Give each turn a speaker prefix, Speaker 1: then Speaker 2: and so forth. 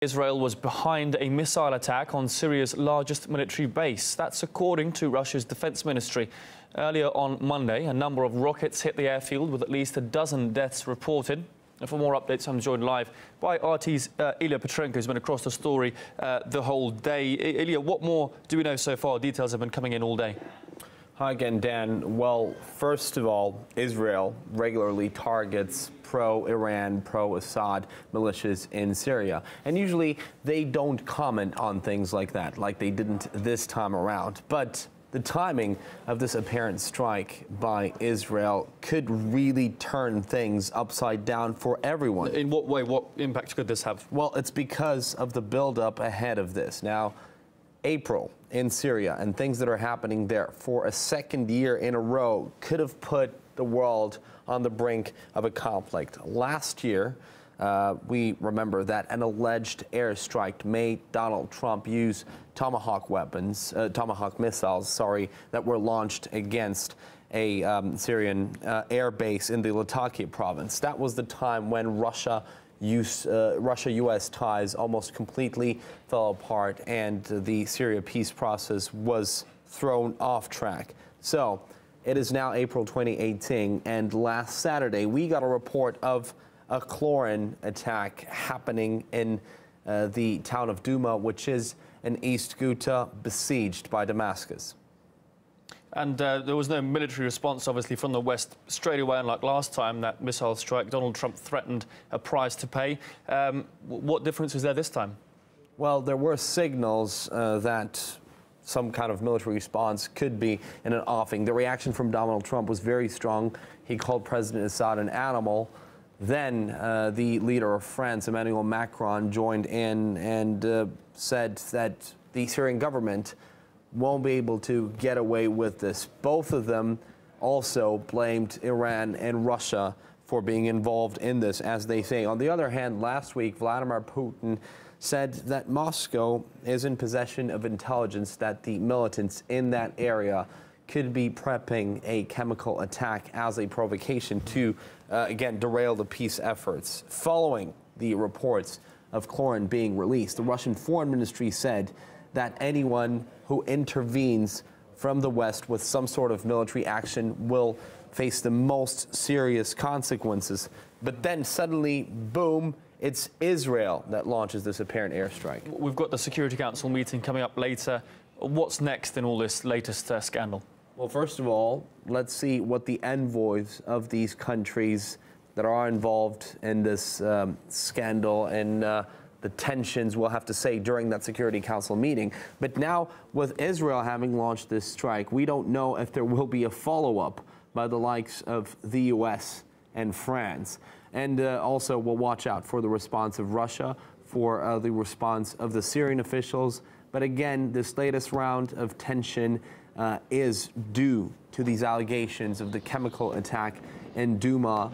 Speaker 1: Israel was behind a missile attack on Syria's largest military base. That's according to Russia's defense ministry. Earlier on Monday, a number of rockets hit the airfield with at least a dozen deaths reported. And for more updates, I'm joined live by RT's Ilya Petrenko, who's been across the story the whole day. Ilya, what more do we know so far? Details have been coming in all day.
Speaker 2: Hi again, Dan. Well, first of all, Israel regularly targets pro-Iran, pro-Assad militias in Syria. And usually they don't comment on things like that, like they didn't this time around. But the timing of this apparent strike by Israel could really turn things upside down for everyone.
Speaker 1: In what way? What impact could this have?
Speaker 2: Well, it's because of the buildup ahead of this. Now, April in Syria and things that are happening there for a second year in a row could have put the world on the brink of a conflict. Last year, we remember that an alleged airstrike made Donald Trump use Tomahawk missiles, that were launched against a Syrian airbase in the Latakia province. That was the time when Russia-U.S. ties almost completely fell apart and the Syria peace process was thrown off track. So it is now April 2018, and last Saturday we got a report of a chlorine attack happening in the town of Duma, which is in East Ghouta, besieged by Damascus.
Speaker 1: And there was no military response, obviously, from the West straight away. Unlike last time, that missile strike, Donald Trump threatened a price to pay. What difference is there this time?
Speaker 2: Well, there were signals that some kind of military response could be in an offing. The reaction from Donald Trump was very strong. He called President Assad an animal. Then the leader of France, Emmanuel Macron, joined in and said that the Syrian government won't be able to get away with this. Both of them also blamed Iran and Russia for being involved in this, as they say. On the other hand, last week, Vladimir Putin said that Moscow is in possession of intelligence that the militants in that area could be prepping a chemical attack as a provocation to, again, derail the peace efforts. Following the reports of chlorine being released, the Russian Foreign Ministry said that anyone who intervenes from the West with some sort of military action will face the most serious consequences. But then suddenly, boom, it's Israel that launches this apparent airstrike.
Speaker 1: We've got the Security Council meeting coming up later. What's next in all this latest scandal?
Speaker 2: Well, first of all, let's see what the envoys of these countries that are involved in this scandal and the tensions will have to say during that Security Council meeting. But now, with Israel having launched this strike, we don't know if there will be a follow-up by the likes of the U.S. and France. And also, we'll watch out for the response of Russia, for the response of the Syrian officials. But again, this latest round of tension is due to these allegations of the chemical attack in Duma.